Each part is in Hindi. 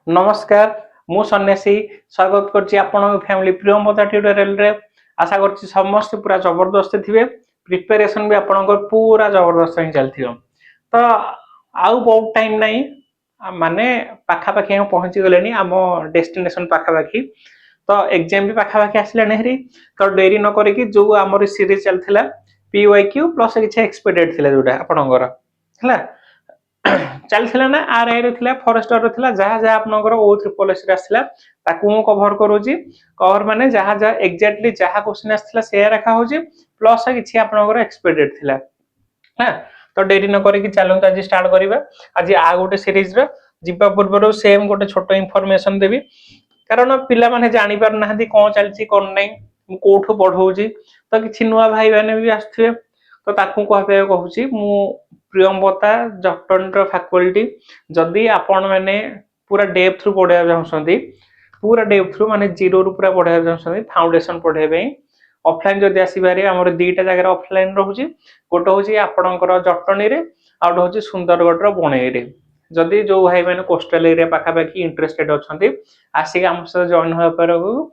नमस्कार मु सन्यासी स्वागत करछि आपन फैमिली प्रियमता ट्यूटोरियल रे आशा करछि समस्त पूरा जबरदस्त थिबे प्रिपरेशन भी आपन पूरा जबरदस्त ही चलथियो तो आउ बहुत टाइम नहीं माने पाखा पाखी हम पहुंची गलेनी आम डेस्टिनेशन पाखा पाखी तो एग्जाम भी पाखा पाखी आसला नेहरी तो देरी न करी कि जो हमर सीरीज चलथिला पीवाईक्यू प्लस किछ एक्सपेक्टेड थिला जोटा आपनकर हला चलथिला ना आरआई रे थिला फॉरेस्टर रे थिला जहा जहा आपनकर ओ ट्रिपल एस रे आसला ताकू मु कवर करूची कवर माने जहा जहा एग्जैक्टली जहा क्वेश्चन आसथिला से रखा होची प्लस किछि आपनकर एक्सपेक्टेड थिला हां तो देरी न करी कि चलो आज स्टार्ट करिबा आज आ गोटे सीरीज रे जिबा पूर्व सेम गोटे छोटो इन्फॉर्मेशन देबी कारण पिला माने जानि पार नाहंती कोन चलची कोन नै मु कोठो पढौची तो किछि नुवा भाई माने भी आस्थुए तो ताकू कहबे कहूची मु प्रियमवता जटन फैकल्टी जदि आपण मैंने पूरा डेप्थ रु पढ़ाया चाहते पूरा डेप्थ रु माने जीरो रु पूरा पढ़ाया चाहते फाउंडेशन पढ़ाई ऑफलाइन जदि आसबारे आम दुईटा जगह ऑफलाइन रोचे गोटे हूँ आपणकर जटनी रे आउट हूँ सुंदरगढ़ बणई जदि जो भाई मैंने कोस्टल एरिया पाखापाखि इंटरेस्टेड अच्छा आसिक आम सहित जॉइन हो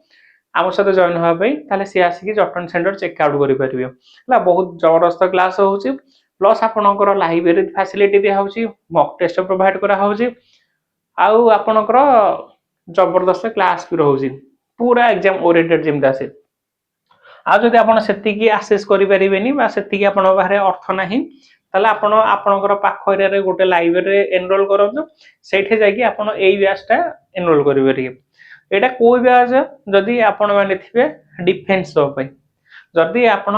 आम सहित जॉइन होगापी सी आसिक जटन सेंटर चेकआउट करेंगे बहुत जबरदस्त क्लास होची प्लस आपणकर लाइब्रेरी फैसिलिटी दिया होची मॉक टेस्ट प्रोवाइड करा होची आउ आपणकर जबरदस्त क्लास भी रहउची पूरा एग्जाम ओरिएंटेड जेमता आसे आ जदि आपण सेतिकी आसेस करि परिबेनी बा सेतिकी आपण बाहरे अर्थ नाही ताले आपण आपणकर पाख एरिया रे गोटे लाइब्रेरी एनरोल करंतु सेठे जाकी आपण एई ब्याचटा एनरोल करि परिबे एटा कोइ ब्याच जदि आपण माने थिबे डिफेंस पय जदि आपण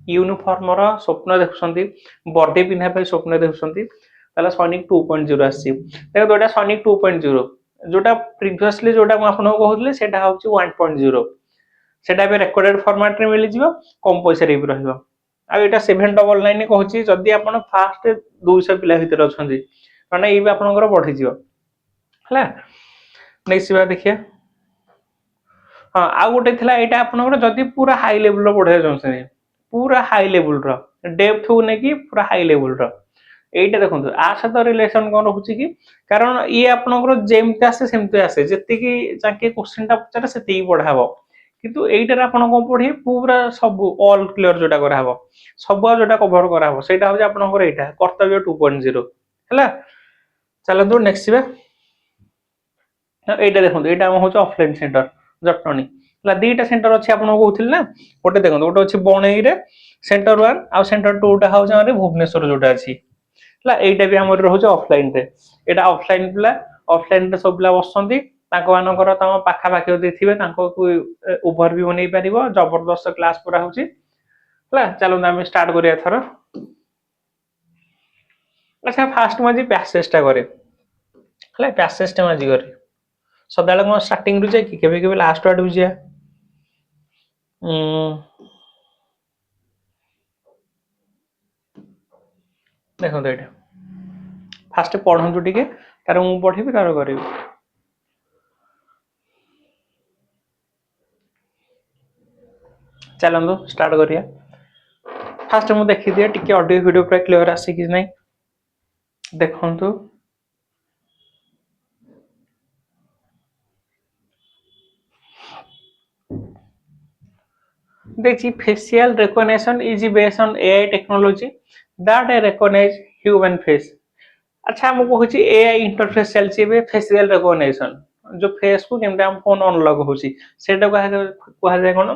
यूनिफॉर्म रो स्वप्न देखुछंती बॉडी पिन्हा पे स्वप्न देखुछंती ताले सैनिक 2.0 आसी देखो दोटा सैनिक 2.0 जोटा प्रीवियसली जोटा म आपन कहउतले सेटा होची 1.0 सेटा बे रेकॉर्डेड फॉर्मेट रे मिलि जिवो कम पैसा रे भी रहइबो आ एटा 799 कहउची जदि आपन फास्ट 200 पिला भितर अछंती माने ई भी आपनकर बढ़ी जिवो हला नेक्स्ट बा देखिया हां आ गोटे थिला एटा आपनकर जदि पूरा हाई लेवल रो पढाय जंसने पूरा हाई लेवल रो डेप्थ हो ने कि पूरा हाई लेवल रो एटा देखंतु आ सहित रिलेशन कोन रहउची कि कारण ई आपनकर जेमते आसे जति कि जाके क्वेश्चन टा पचारे सेति पढाबो किंतु एटार आपण कोन पढी पूरा सब ऑल क्लियर जोटा करा हबो सब जोटा कवर करा हबो सेटा हो आपनकर एटा कर्तव्य 2.0 हला चलंतु नेक्स्ट बा एटा देखंतु एटा हम होछ ऑफलाइन सेंटर जटनी ला दीटा सेंटर अछि आपण कहउथिल ना गोटे देखंतु गोटे अछि बणई रे सेंटर 1 आ सेंटर 2 टा हो जारे भुवनेश्वर जोटा अछि ला एटा भी हमर रहउछ ऑफलाइन रे एटा ऑफलाइन पिला ऑफलाइन रे सब पिला बसंती ताको मानकर तम पाखा पाखी देथिबे ताको ओवरव्यू बनै परिबो जबरदस्त क्लास पूरा होची हला चलो हम स्टार्ट करिया थरो अच्छा फास्ट मजी पैसेज टा करे हला पैसेज टा मजी करे सदाले को स्टार्टिंग रु जे कि केबे केबे लास्ट वाड बुझिया देखो एटा फास्ट पढंतु टिके तार मु पढिबे तार करिबे चलंदो स्टार्ट करिया फास्ट मु देखि दिया टिके ऑडियो वीडियो पूरा क्लियर आसी कि नै देखंतु देखि facial recognition is based on AI technology that recognize human face अच्छा हम कहूची AI इंटरफेस चलची बे फेशियल रिकॉग्निशन जो फेस को केमते हम फोन अनलॉक होची सेटा कहा जाय कोन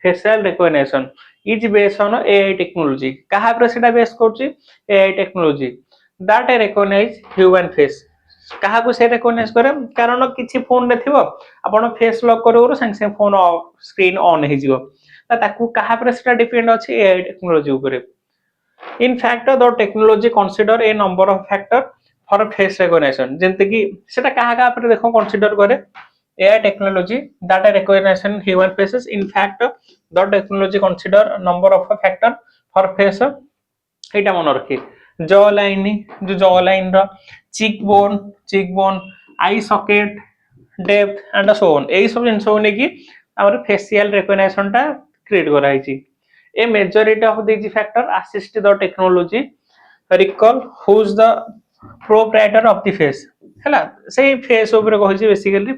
facial recognition is based on AI technology कहा पर सेटा बेस करची AI technology that recognize human face कहा को से रिकॉग्नाइज करे कारण किछि फोन रे थिबो आपण फेस लॉक करू संग संग फोन स्क्रीन ऑन हे जिवो ताकू कहा पर सेटा डिपेंड अछि AI टेक्नोलॉजी ऊपर in fact the technology consider a number of factor for face recognition जंते कि सेटा कहा का पर देखो कंसीडर करे AI technology that recognition human faces in fact the technology consider number of factor for face एटा मन रखी जॉ लाइन जो जॉ लाइन रो cheek bone eye socket depth and so on एई सब जिंस होने की हमर फेशियल रिकॉग्निशन टा क्रिएट कराई छी A majority of these factors assist the technology recall who's the proprietor of the face ହେଲା ସେଇ face ଉପରେ କହିଛି basically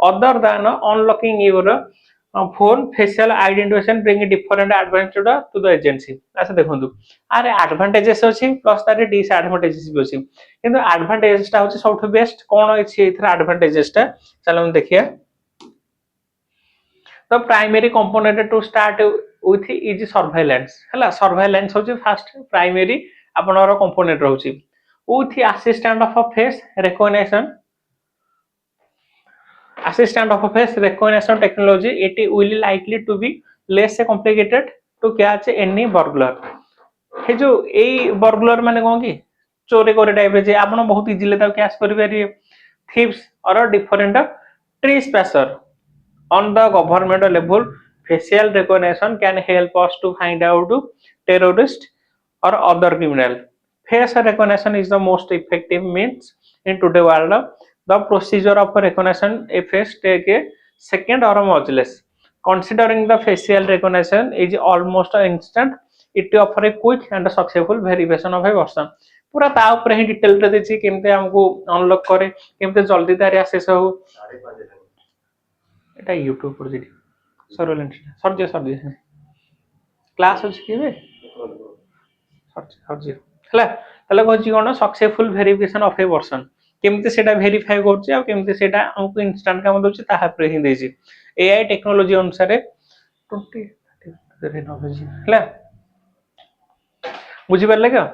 other than unlocking your phone facial identification bring different advantage to the agency अच्छा देखंतु आरे advantages अछि प्लस तारे disadvantages भी अछि किंतु advantages टा होछि सबठु बेस्ट कोन अछि एथरा advantages टा चलो हम देखिया the primary component to start with is surveillance हैला surveillance होछि फर्स्ट प्राइमरी आपनर कंपोनेंट रहउछि with assistant of a face recognition technology it will likely to be less complicated to catch any burglar हे जो एई burglar माने कोन की चोरी करे टाइप रे जे आपण बहुत इजीली ता कैच करि पारि thieves or different trespasser on the government level facial recognition can help us to find out terrorist or other criminal face recognition is the most effective means in today's world the procedure of recognition a face take a second or much less considering the facial recognition is almost instant it offer a quick and successful verification of a person पूरा ता ऊपर ही डिटेल रे देछि केमते हमको अनलॉक करे केमते जल्दी तारे एक्सेस हो এটা यूट्यूब पर जेडी सर्वेलेंस सर्जे क्लास अछि केबे सर्जे हला तले कहछि कोन successful verification of a person केमते सेटा वेरीफाई करछि आ केमते सेटा हमको इंस्टेंट काम दोछि ताहा पर ही देछि एआई टेक्नोलॉजी अनुसार 20 टेक्नोलॉजी हला बुझि परले का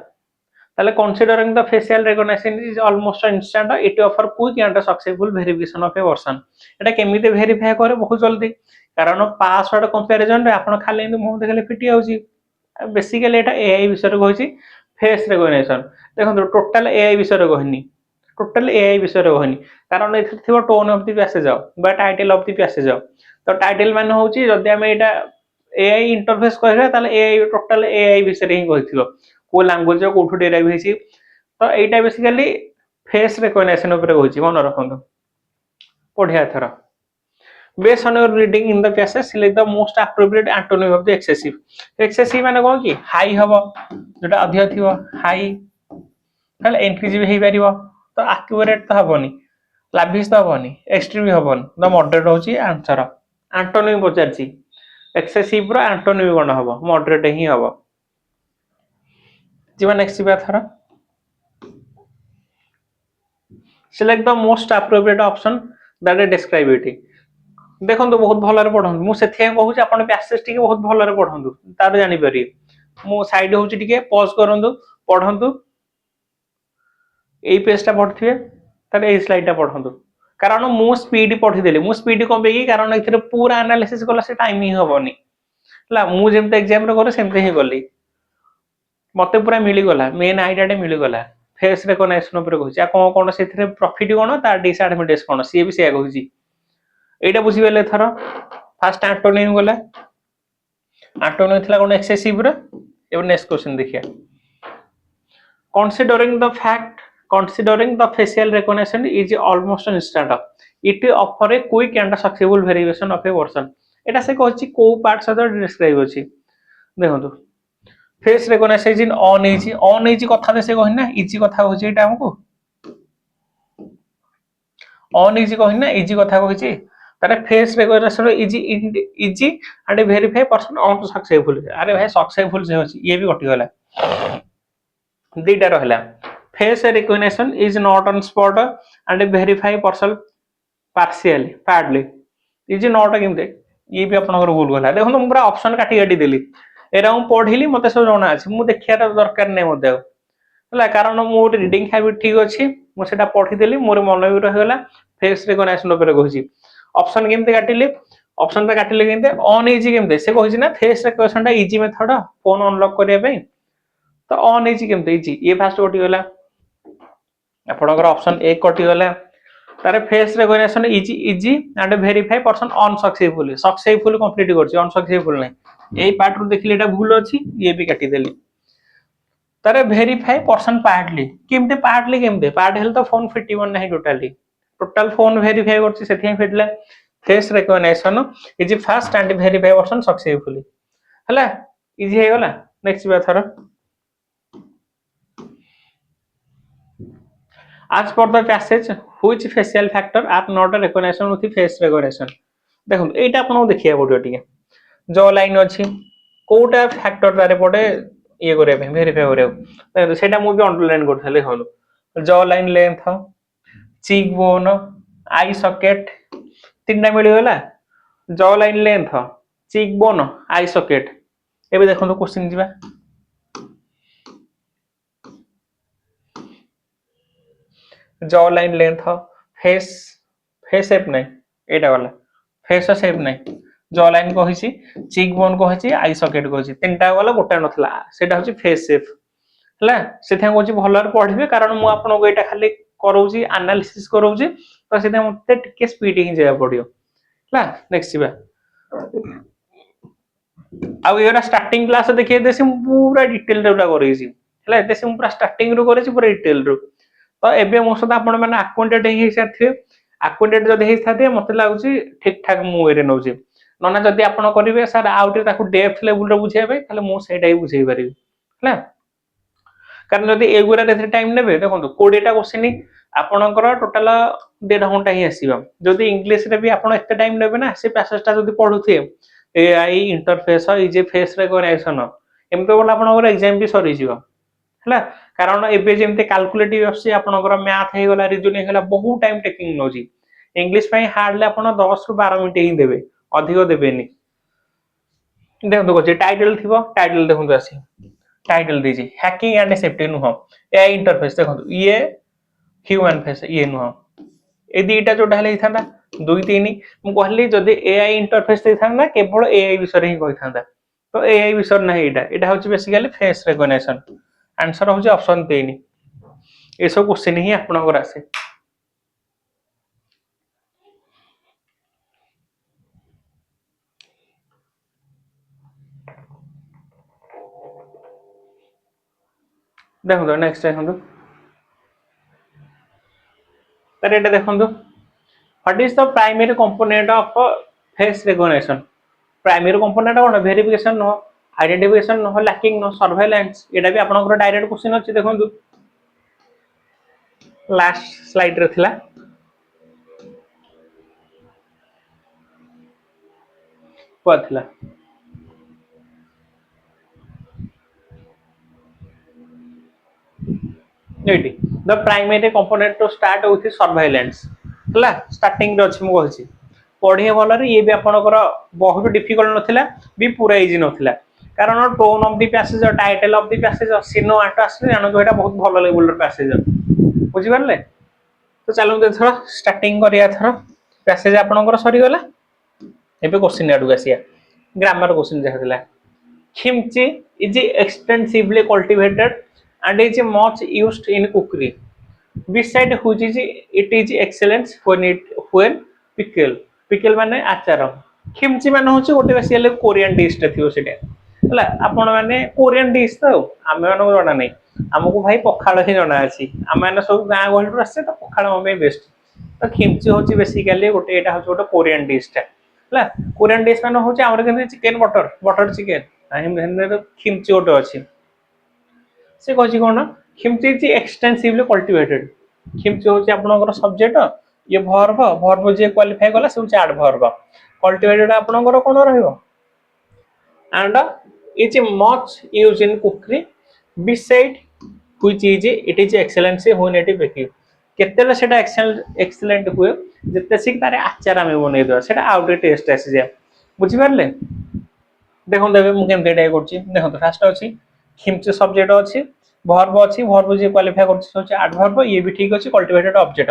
ताले considering the facial recognition is almost instant it offer quick and successful verification of a person Etah केमिते verify करे बहुत जल्दी कारण पासवर्ड कंपैरिजन रे आपण खाली मुंह देखले फिटी आउची बेसिकली एटा एआई विषय रे कहछि फेस रिकग्निशन देखो टोटल एआई विषय रे कहनी टोटल एआई विषय रे कहनी कारण एथि थिबो टोन ऑफ द पैसेज बा टाइटल ऑफ द पैसेज तो टाइटल माने होची जदी हम एटा एआई इंटरफेस कहरा ताले एआई टोटल एआई विषय रे ही कहथिबो को लैंग्वेज कोठु डेराइव हेसी तो एटा बेसिकली फेस रिकग्निशन ऊपर होची मन रखंतो पढिया थरा based on your reading in the passage select the most appropriate antonym of the excessive माने कोन की हाई हबो जेटा अधिक थिबो हाई हल इंक्रीज भी हे परिबो तो एक्यूरेट तो हबोनी लाभिस तो हबोनी एक्सट्रीम हबोनी द मॉडरेट होची आंसर एंटोनिम पचारची एक्सेसिव रो एंटोनिम कोन हबो मॉडरेट ही हबो जीवन नेक्स्ट बात थरा select the most appropriate option that describe it देखो तो बहुत भल रे पढन मु सेथे कहू जे अपन पैसेज टिके बहुत भल रे पढन तार जानि परि मु साइड होची टिके पॉज करंदु पढंतु एई पेज ता पढथिबे तार एई स्लाइड ता पढंतु कारण मु स्पीड पढी देले मु स्पीड को बेगी कारण एथिरे पूरा एनालिसिस कला से टाइम ही हबोनी हला मु जेमते एग्जाम रे करे सेमते ही गली मते पूरा मिली गला मेन आईडिया टे मिली गला फेस रिकग्निशन ऊपर कहूची आ कोन कोन सेथिरे प्रॉफिट कोन तार डिसएडवांटेज कोन सी भी से कहूची एटा बुझी बेले थरो फर्स्ट एंटोनिम गला एंटोनिम थिला कोन एक्सेसिव रे एबे नेक्स्ट क्वेश्चन देखिया considering the facial recognition is almost instant it offer a quick and successful verification of a person एटा से कहूची को पार्ट सदर डिस्क्राइब अछि देखंतु फेस रिकग्निशन ऑन इजी कथा दे से कहि ना इजी कथा होची एटा हमको ऑन इजी कहि ना इजी कथा कहछि तारे face recognition easy and verify person on successful अरे भाई सक्सेसफुल से होची ये भी कटि गला दीटा रहला face recognition is not on spot and verify person partially partly is not केमते ये भी आपनकर भूल गला देखो हम पूरा ऑप्शन काटी काटी देली एरा हम पढिली मते सब जणा अछि मु देखियार दरकार नै मते हला कारण मो रीडिंग हैबिट ठीक अछि मु सेटा पढि देली मोर मन भी रह गला फेस रिकग्निशन ऊपर कहछि ऑप्शन केमते काटिले ऑप्शन पे काटिले केमते ऑन इजी केमते से कहछि ना फेस रिकग्निशन ता इजी मेथड फोन अनलॉक करिया पे तो ऑन इजी केमते इजी ये फास्ट कटि गला आपनकर ऑप्शन ए कटि गला तारे face recognition easy and verify person on successful complete करछि ऑन सक्सेसफुल नै एई पार्ट रो देखले एटा भूल अछि ये भी काटि देली तारे वेरीफाई पर्सन पार्टली केमते पार्ट हेल तो फोन फिटिबन नाही टोटल फोन वेरीफाई करछि सेथि फिटला face recognition is fast and verify person successfully हला इजी हे गला नेक्स्ट बात थरा as per the passage which facial factor are not recognition with face recognition देखो एटा आपन देखिया पड़ियो टिके जो लाइन अछि कोटा फैक्टर तारे पड़े ये करे वेरीफाई करे देखो सेटा मु भी अंडरलाइन करथले हलो jaw line length cheek bone eye socket तीनटा मिल गला jaw line length cheek bone eye socket एबे देखो तो क्वेश्चन जिबा jaw line length face face shape नहीं एटा वाला फेस शेप नहीं जॉ लाइन कहिछि चीक बोन कहिछि आई सॉकेट कहिछि तीनटा वाला गोटा नथला सेटा होछि फेस शेप हला सेथा कहिछि भलर पढिबे कारण मु आपन को एटा खाली करौछि एनालिसिस करौछि तो सेथा मते टिके स्पीड हि जाय पड़ियो हला नेक्स्ट बा आ एरा स्टार्टिंग क्लास देखिए देसी पूरा डिटेल रे करैछि हला देसी पूरा स्टार्टिंग रो करैछि पूरा डिटेल रो तो एबे मो सदा आपण माने अकाउंटेंट हे साथे अकाउंटेंट जदी हे साथे मते लागुची ठीक ठाक मु एरे नउची नना जदी आपण करिवे सर आउटे ताकू डेप्थ लेवल रे बुझेबे ताले मु सेटा ही बुझेई परिबे हला कारण जदी एगुरा रे टाइम नेबे देखंतु 20 टा क्वेश्चन आपणकर टोटल 1.5 घंटा ही आसीबा जदी इंग्लिश रे भी आपण एते टाइम नेबे ना से पैसेज टा जदी पढुथे एआई इंटरफेस इजे फेस रिकग्निशन एमते बोला आपणकर एग्जाम भी सरी जिवो हला कारण एबे जेमते कैलकुलेटिव आसी आपनकर मैथ हे गला रीजनिंग हेला बहुत टाइम टेकिंग नोजी इंग्लिश पई हार्डली आपण 10 रु 12 मिनिट ही देबे अधिक देबेनी देखो कोचे टाइटल थिबो टाइटल देखो आसी टाइटल दीजी हैकिंग एंड सेफ्टी नु हम एआई इंटरफेस देखो ये ह्यूमन फेस ये नु हम ए दीटा जोटा हेले थांदा 2 3 मु कहली जदी एआई इंटरफेस दे थांदा केवल एआई विषय ही कहि थांदा तो एआई विषय ना एटा होची बेसिकली फेस रिकग्निशन आंसर होची ऑप्शन 3 ए सब क्वेश्चन ही आपनकर आसे देखो नेक्स्ट देखो तर एटा देखो what is the primary component of face recognition primary component कोन वेरिफिकेशन नो आइडेंटिफिकेशन नो लैकिंग नो सर्वेलेंस एटा भी आपनकर डायरेक्ट क्वेश्चन अछि देखो लास्ट स्लाइड रे थिला पथला एटी the primary component to start with surveillance हला स्टार्टिंग रे अछि मु कहछि पढिए भल रे ये भी आपनकर बहुत डिफिकल्ट नथिला भी पूरा इजी नथिला कारण tone of the passage title of the passage सिनो आट आसे जानो एटा बहुत भल लेवल रे पैसेज बुझि परले तो चलो थोड़ा स्टार्टिंग करिया थोड़ा पैसेज आपनकर सरी गला एबे क्वेश्चन आडू आसिया ग्रामर क्वेश्चन जहादिला kimchi is extensively cultivated and is much used in cookery beside which is it is excellent when pickle माने आचार खिमची माने होची गोटे बेसिकली कोरियन डिश टे थियो सेटे हला आपण माने कोरियन डिश तो आमे माने जणा नै हमकु भाई पखाळ ही जणा अछि आमे माने सब गां गहल रसे तो पखाळ ममे बेस्ट तो खिमची होची बेसिकली गोटे एटा होची गोटे कोरियन डिश टे हला कोरियन डिश माने होची हमर केन चिकन बटर चिकन आइम हेन खिमची गोटे अछि से कहछि कोन खिमची इज एक्सटेंसिवली कल्टीवेटेड खिमची होची आपनकर सब्जेक्ट ये वर्ब जे क्वालिफाई गला से होची एडवर्ब कल्टीवेटेड आपनकर कोन रहइबो and is much used in cookery beside which is it is excellency when it is baking केतेला सेटा एक्सीलेंट हुए जते सिक तारे आचार हम बनै दो सेटा आउट टेस्ट आसी जाय बुझि परले देखो देबे मु केम डेटा करछि देखो तो फास्ट अछि खिमची सब्जेक्ट अछि वर्ब जे क्वालिफाई करछि सोचे एडवर्ब ये भी ठीक अछि cultivated object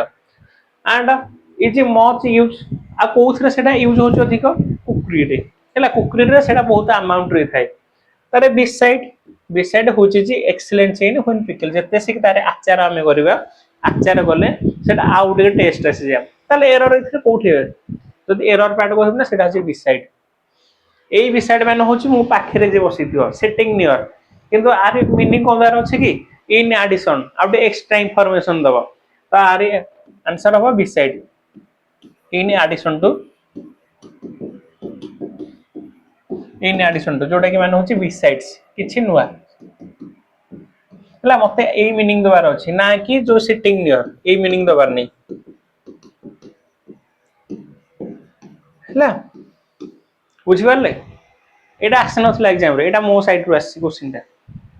and is much use आ कोथरे सेटा यूज होछ अधिक कुकरी रे हला कुकरी रे सेटा बहुत अमाउंट रे थाए तारे बिसाइड होछ जे एक्सीलेंस इन व्हेन पिकल जते सिक तारे आचार हमें करबा आचार गले सेटा आउट टेस्ट आसी जा ताले एरर इथे कोठी जदी एरर पार्ट कहब ना सेटा अछि बिसाइड एई बिसाइड माने होछ मु पाखरे जे बसिथियो सेटिंग नियर किंतु आर मीनिंग कोदार अछि कि in addition out extra information दबो तो आर आंसर हो बिसाइड इन एडिशन टू जोटा कि माने होची बिसाइड्स किछि नुवा ହେଲା मते एई मीनिंग दबार अछि ना कि जो सिटिंग नियर एई मीनिंग दबार नै ହେଲା बुझि पारले एटा आसे नथला एग्जाम रे एटा मो साइड रो आसी क्वेश्चन टा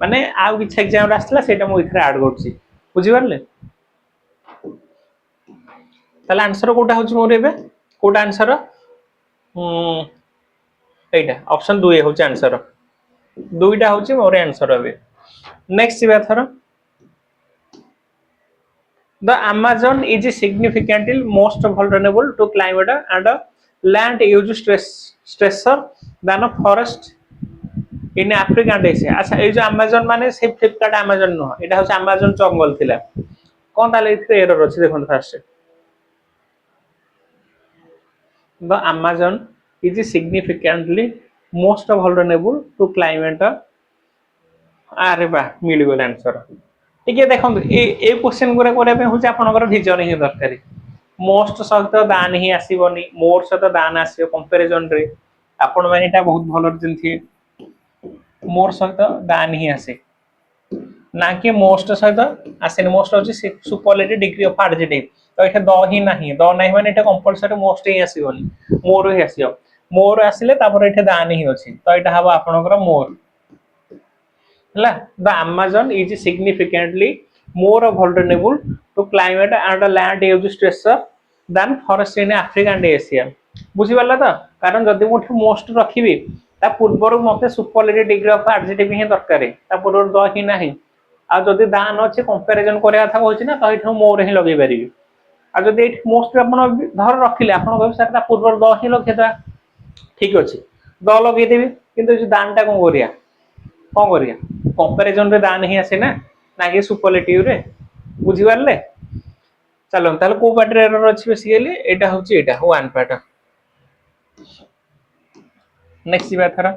माने आउ किछ एग्जाम रे आसला सेटा मो इथरे ऐड करछि बुझि पारले ताले आंसर कोटा होछि मोर एबे कोटा आंसर एटा ऑप्शन 2 होछि आंसर दुईटा होछि मोर आंसर एबे नेक्स्ट जिबा thorough The Amazon is significantly most vulnerable to climate and land use stressor than a forest in Africa and Asia. अच्छा ए जो Amazon माने से Flipkart Amazon नो एटा होछ Amazon जंगल थिला कोन ताले इथे एरर अछि देखन fast The Amazon is significantly most vulnerable to climate अरे बा मिल गेल आंसर टिके देखंतु ए क्वेश्चन गुरा करे पे होछ आपनकर विजन ही दरकारी मोस्ट सहित दान ही आसीबनी मोर सहित दान आसीबो कंपैरिजन रे आपण माने एटा बहुत भलो जिनथि मोर सहित दान ही आसे ना कि मोस्ट सहित आसे मोस्ट होची सुपरलेटिव डिग्री ऑफ एडजेक्टिव तो एटा द ही नाही माने एटा कंपलसरी मोस्ट ही आसीबनी मोर ही आसीबो मोर आसीले तापर एटा दान ही अछि तो एटा हबो आपनकर मोर The Amazon is significantly more vulnerable to climate and land use stressor than forest in Africa and Asia. बुझी पारला तो कारण जदि मोठी मोस्ट रखिबी ता पूर्वरु मते सुपरलेटिव डिग्री ऑफ एडजेक्टिव ही दरकार ता पूर्वरु द ही नाही आ जदि दान अछि कंपैरिजन करिया था होछि ना तो इठो मोर ही लगै परिबी आ जदि एठ मोस्ट आपण धर रखिले आपण कहबे सर ता पूर्वर द ही लखेता ठीक अछि द लगै देबी किंतु जे दानटा कोन करिया कंपैरिजन रे दान ही आसे ना कि सुपरलेटिव रे बुझी पारले चलो ताले को पार्ट रे एरर अछि बेसिकली एटा होछि एटा वन पार्ट नेक्स्ट बात थरा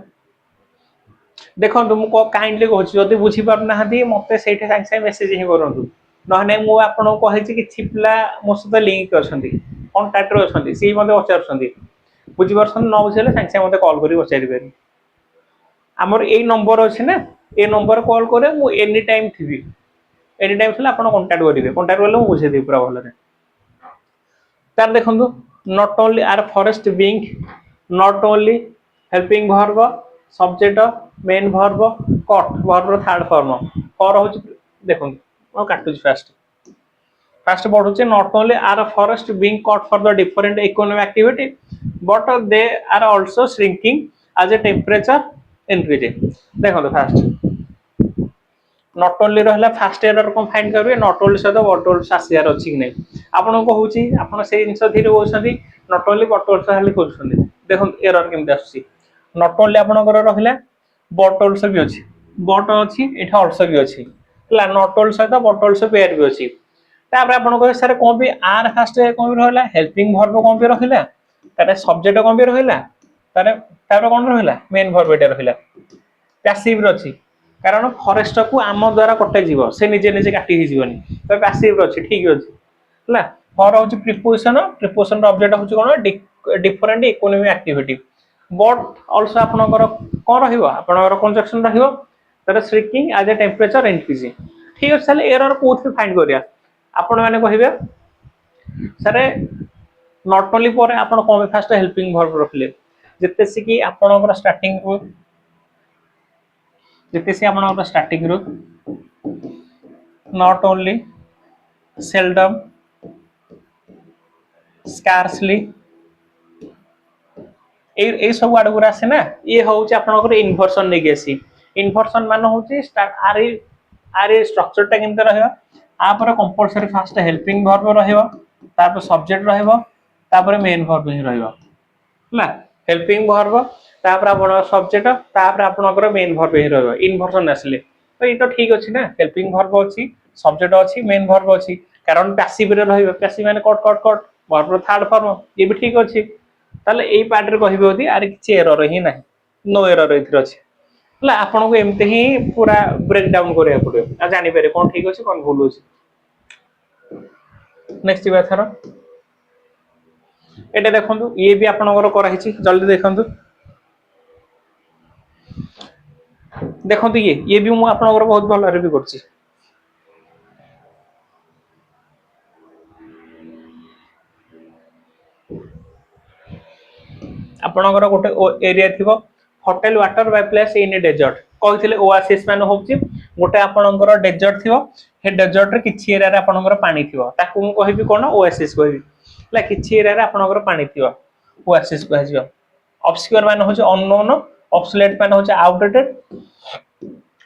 देखंतु मु को काइंडली कहछि जदी बुझी पार ना हदी मते सेठी संग संग मेसेज ही करंतु नहने मु आपन कहैछि कि छिपला मो सहित लिंक करछंती कांटेक्ट रे अछंती सी मते पचारछंती बुझी परछन न बुझले संग संग मते कॉल करी पचारि बेरी हमर ए नंबर अछि ना ए नंबर कॉल करे मु एनी टाइम थिबी एनी टाइम थला आपण कांटेक्ट करिवे कांटेक्ट करले मु बुझे दे पूरा भलो रे तार देखंतु not only are forest being not only helping verb subject main verb cut verb third form for होची देखंतु ओ काटुच फास्ट वर्ड होची not only are forest being cut for the different economic activity but they are also shrinking as a temperature increasing देखो फास्ट नॉट ओनली रहला फास्ट एरर को फाइंड करबे नॉट ओनली सहित बट ओनली आसियार अछि कि नै आपन को होची आपन से जिंस धीरे होसंदी नॉट ओनली बट ओनली खाली करछंदी देखो एरर केमते आछि नॉट ओनली आपन कर रहिला बट ओनली भी अछि बट अछि एठा आल्सो भी अछि हला नॉट ओनली सहित बट ओनली पेयर भी अछि तापर आपन को सर कोन भी आर फास्ट कोन भी रहला हेल्पिंग वर्ब कोन भी रहिला तारे सब्जेक्ट कोन भी रहिला तारे कोन रहिला मेन वर्ब एटा रहिला पैसिव रछि कारण फॉरेस्ट को आम द्वारा कटे जीव से निजे निजे काटी ही जीवनी तो पैसिव रछि ठीक अछि हला फॉर होछि प्रीपोजिशन रो ऑब्जेक्ट होछि कोन different economic activity but also आपनकर कोन रहिबो आपनकर कंजक्शन रहिबो तारे shrinking as a temperature increasing ठीक अछि ताले एरर कोथि फाइंड करिया आपण माने कहिबे सर नॉट ओनली पर आपण कोन फास्ट हेल्पिंग वर्ब रखले जते से कि आपनकर स्टार्टिंग रो जते से आपनकर स्टार्टिंग रो नॉट ओनली सेल्डम स्कार्सली ए सब वर्ड गुरा से ना ये होउची आपनकर इन्वर्सन नै गेसी इन्वर्सन मान होउची आर स्ट्रक्चर टा केमते रहबा आ पर कंपलसरी फास्ट हेल्पिंग वर्ब रहबो तापर सब्जेक्ट रहबो तापर मेन वर्ब ही रहबो हला हेल्पिंग वर्ब तापर आपण सब्जेक्ट तापर आपनकर मेन वर्ब ही रहबो इन्वर्सन आसले तो ई तो ठीक अछि ना हेल्पिंग वर्ब अछि सब्जेक्ट अछि मेन वर्ब अछि कारण पैसिव रे रहबो पैसिव माने कट वर्ब थर्ड फॉर्म ये भी ठीक अछि ताले एई पार्ट रे कहिबो यदि आर किछ एरर ही नाही नो एरर इथर अछि हला आपण को एमते ही पूरा ब्रेक डाउन करिया पड़ियो आ जानि पारे कोन ठीक अछि कोन भूल अछि नेक्स्ट बात थरा एटा देखंतु ये भी आपनकर करा हिची जल्दी देखंतु देखंतु ये भी मु आपनकर बहुत भलो रे भी करछि ଆପଣଙ୍କର ଗୋଟେ एरिया थिबो fertile water by place in desert कहथिले ओआसिस मान होउची गोटे आपणकर डेजर्ट थिबो हे डेजर्ट रे किछि एरिया रे आपणकर पानी थिबो ताकू मु कहिबी कोन ओआसिस कहिबी ला किछि एरिया रे आपणकर पानी थिबो ओआसिस कहजियो ऑब्सक्योर मान होउची अननोन ऑब्सोलेट मान होउची आउटडेटेड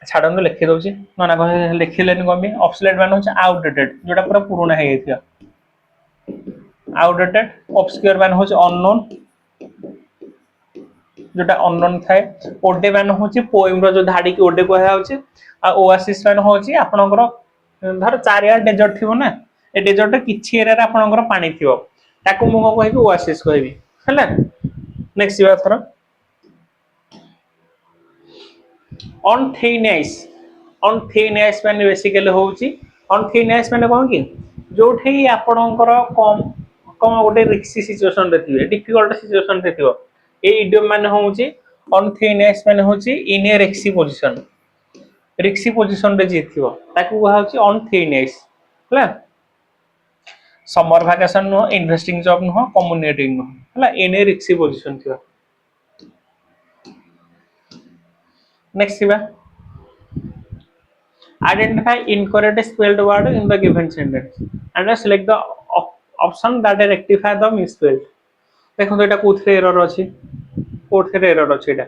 छाडन लिखि दउची ना कह लिखिलेन कमी ऑब्सोलेट मान होउची आउटडेटेड जोटा पूरा पुराना हे गयथिया आउटडेटेड ऑब्सक्योर मान होउची अननोन जोटा अननोन थाए ओडे मान होउची पोएम रो जो धाडी की ओडे कहया होउची आ ओआसिस मान होउची आपनकर धर चारिया डेजर्ट थिबो ना ए डेजर्ट रे किछि एरिया रे आपनकर पानी थिबो ताकू मु कहबी ओआसिस कहबी हैला नेक्स्ट बार थरा ऑन थिन आइस माने बेसिकली होउची ऑन थिन आइस माने कोन की जोठी आपनकर कम कम गोटे रिस्की सिचुएशन रे थिबे डिफिकल्ट सिचुएशन रे थिबो ए इडियम माने होउची ऑन थिन आइस माने होउची इन ए रिस्की पोजीशन रे जे थिबो ताकू होउची ऑन थिन आइस हला समर वैकेशन नो इन्वेस्टिंग जॉब नो कम्युनिकेटिंग नो हला इन ए रिस्की पोजीशन थिबो नेक्स्ट थिबा identify incorrect spelled word in the given sentence and select the option that rectify the misspelled देखो एटा कोथरे एरर अछि कोथरे एरर अछि एटा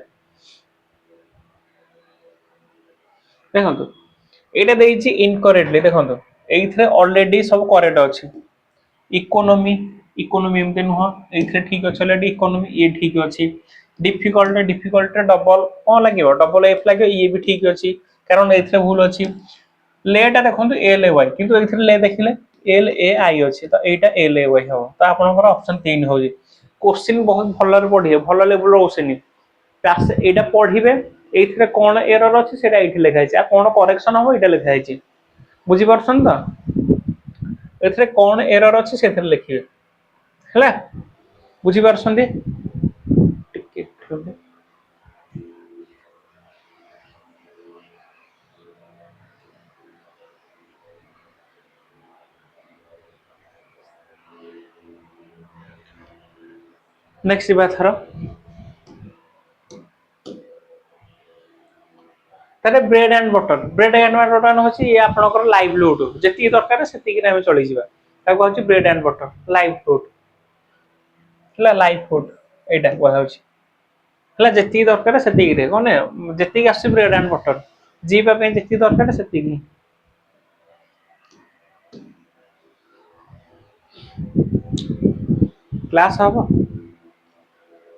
देखो एटा देइछि इनकरेक्टली देखो एइथरे ऑलरेडी सब करेक्ट अछि इकोनॉमी एमते न एइथरे ठीक अछि ऑलरेडी इकोनॉमी ये ठीक अछि डिफिकल्ट डबल कोन लागिवो डबल एफ लागिवो ये भी ठीक अछि कारण एइथरे भूल अछि लेटा देखंतु एल ए वाई किंतु एइथरे ले देखिले एल ए आई अछि तो एटा एल ए वाई हो तो आपनकर ऑप्शन 3 होजी क्वेश्चन बहुत भलर पढिए भल लेवल रो क्वेश्चन पास एटा पढिबे एइथरे कोन एरर अछि सेटा एइथे लिखा अछि आ कोन करेक्शन हो एटा लिखा अछि बुझि परछन त एइथरे कोन एरर अछि सेथरे लिखिबे हला बुझि परछन दे टिके नेक्स्ट बात थरो तारे ब्रेड एंड बटर होची ये आपनकर लाइवलीहुड जति दरकार सेति कि हम चली जिबा ता कहूची ब्रेड एंड बटर लाइवलीहुड हला लाइवलीहुड एटा कहै होची हला जति दरकार सेति कि रे कोने जति आसी ब्रेड एंड बटर जीवा पे जति दरकार सेति कि क्लास हबो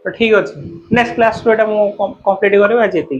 तो ठीक अछि नेक्स्ट क्लास रो एटा मु कंप्लीट करबा जेति